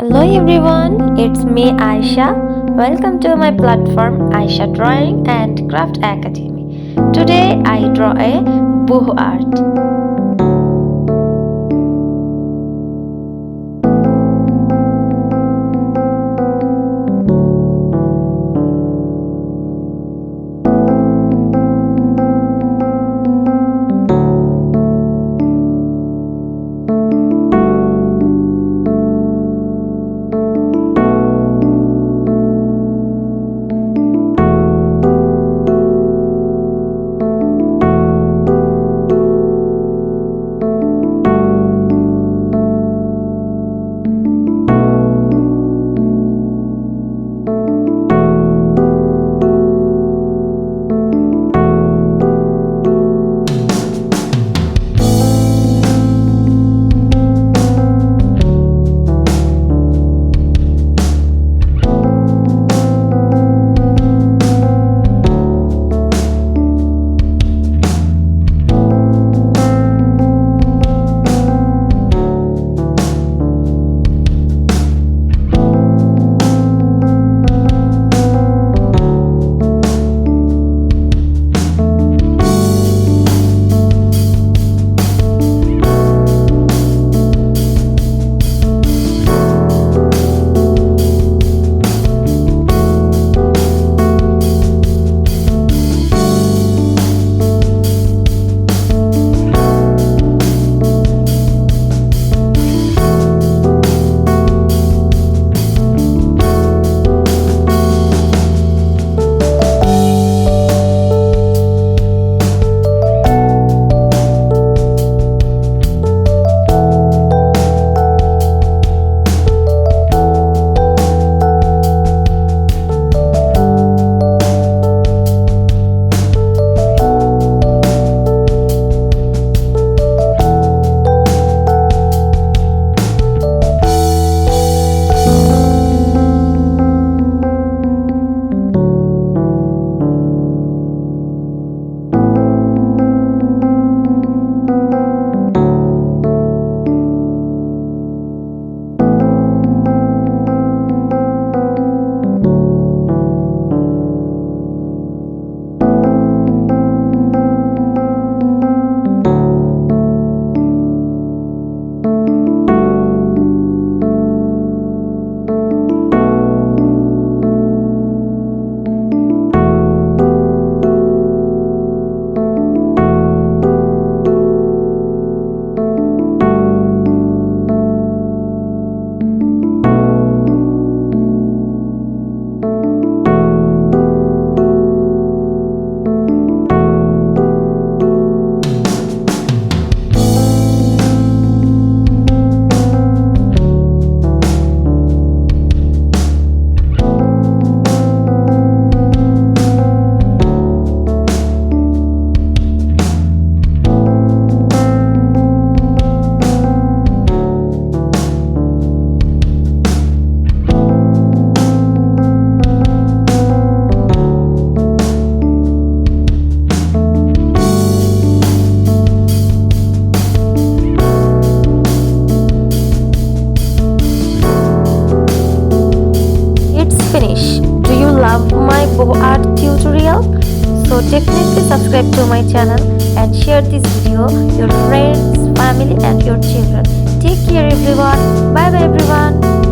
Hello everyone, it's me Ayesha. Welcome to my platform Ayesha Drawing and Craft Academy. Today I draw a boho art. Finish. Do you love my boho art tutorial? So definitely subscribe to my channel and share this video your friends, family and your children. Take care everyone. Bye bye everyone.